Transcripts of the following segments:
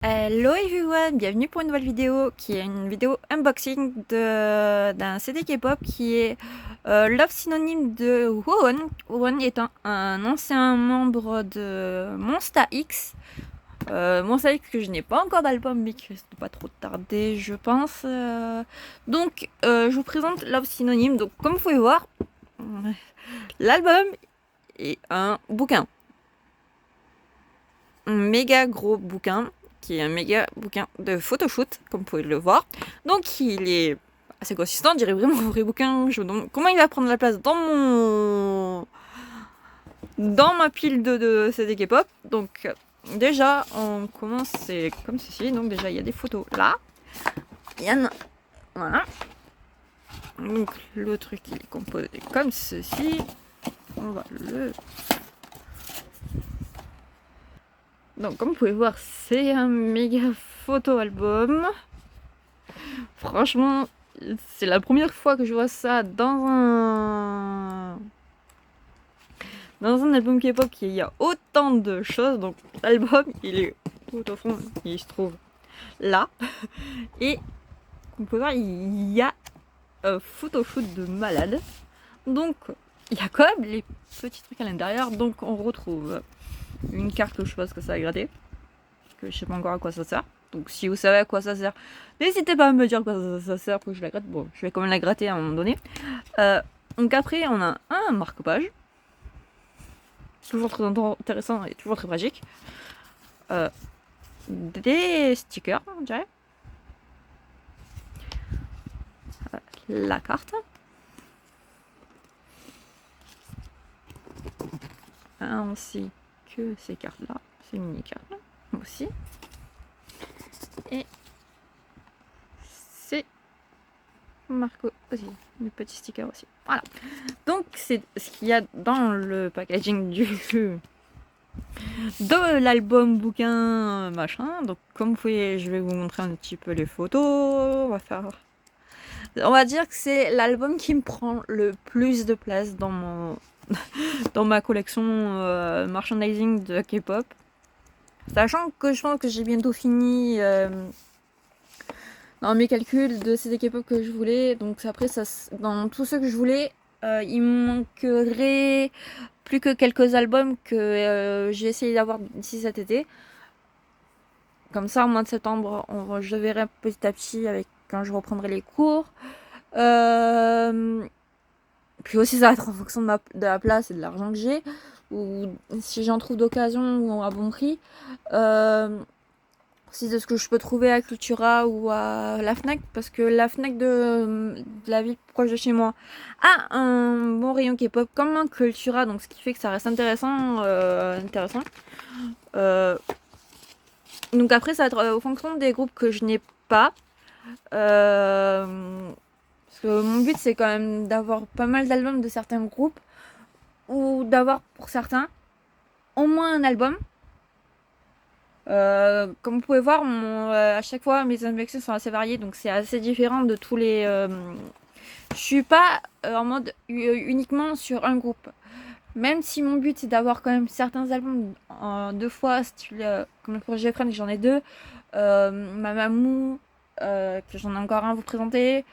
Hello everyone, bienvenue pour une nouvelle vidéo qui est une vidéo unboxing d'un CD K-pop qui est Love Synonyme de Won. Won étant un ancien membre de Monsta X. Monsta X que je n'ai pas encore d'album mais qui risque de pas trop tarder je pense. Donc je vous présente Love Synonyme. Donc comme vous pouvez voir, l'album est un bouquin. Un méga gros bouquin. Qui est un méga bouquin de photoshoot, comme vous pouvez le voir. Donc il est assez consistant, je dirais vraiment un vrai bouquin. Je me demande comment il va prendre la place dans ma pile de CD K-pop. Donc déjà on commence, c'est comme ceci. Donc déjà il y a des photos là. Il y en a. Voilà. Donc le truc il est composé comme ceci. On va le. Donc comme vous pouvez voir, c'est un méga photo album. Franchement, c'est la première fois que je vois ça dans un album K-pop qu'il y a autant de choses. Donc l'album, il est tout au fond, il se trouve là. Et comme vous pouvez voir, il y a un photoshoot de malade. Donc il y a quand même les petits trucs à l'intérieur. Donc on retrouve une carte que je pense que ça a gratté. Que je sais pas encore à quoi ça sert. Donc si vous savez à quoi ça sert, n'hésitez pas à me dire à quoi ça sert pour que je la gratte. Bon, je vais quand même la gratter à un moment donné. Donc après, on a un marque-page. Toujours très intéressant et toujours très pratique. Des stickers, on dirait. La carte. Ainsi que ces cartes-là. Ces mini-cartes-là aussi. Et c'est Marco aussi, le petit sticker aussi. Voilà. Donc c'est ce qu'il y a dans le packaging de l'album bouquin machin. Donc comme vous pouvez, je vais vous montrer un petit peu les photos. On va dire que c'est l'album qui me prend le plus de place dans ma collection merchandising de K-pop. Sachant que je pense que j'ai bientôt fini dans mes calculs de CD K-pop que je voulais. Donc après, dans tout ce que je voulais, il me manquerait plus que quelques albums que j'ai essayé d'avoir d'ici cet été. Comme ça, au mois de septembre, je verrai petit à petit quand je reprendrai les cours. Puis aussi, ça va être en fonction de la place et de l'argent que j'ai. Ou si j'en trouve d'occasion ou à bon prix. Si de ce que je peux trouver à Cultura ou à la Fnac, parce que la Fnac de la ville proche de chez moi a un bon rayon K-pop comme un Cultura, donc ce qui fait que ça reste intéressant. Donc après, ça va être en fonction des groupes que je n'ai pas. Parce que mon but, c'est quand même d'avoir pas mal d'albums de certains groupes, ou d'avoir pour certains au moins un album. Comme vous pouvez voir, à chaque fois mes unboxings sont assez variés, donc c'est assez différent de tous les. Je suis pas en mode uniquement sur un groupe. Même si mon but c'est d'avoir quand même certains albums en deux fois, style comme le projet Friend, j'en ai deux. Mamamoo, que j'en ai encore un à vous présenter.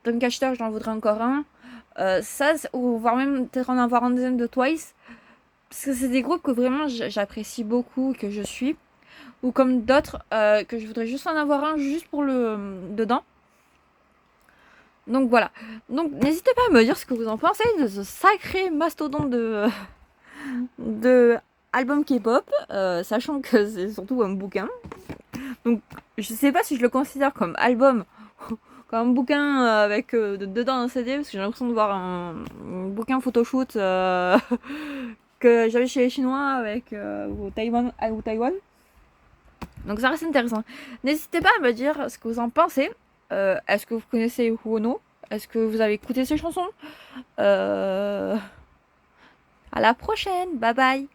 Dunkashter, j'en voudrais encore un. Ça, ou voire même peut-être en avoir un deuxième de Twice. Parce que c'est des groupes que vraiment j'apprécie beaucoup, que je suis. Ou comme d'autres que je voudrais juste en avoir un juste pour le dedans. Donc voilà. Donc n'hésitez pas à me dire ce que vous en pensez de ce sacré mastodonte de album K-pop, sachant que c'est surtout un bouquin. Donc je sais pas si je le considère comme album, comme un bouquin avec dedans un CD, parce que j'ai l'impression de voir un bouquin photoshoot que j'avais chez les Chinois avec au Taïwan. Donc ça reste intéressant. N'hésitez pas à me dire ce que vous en pensez. Est-ce que vous connaissez Huono? Est-ce que vous avez écouté ces chansons? À la prochaine, bye bye.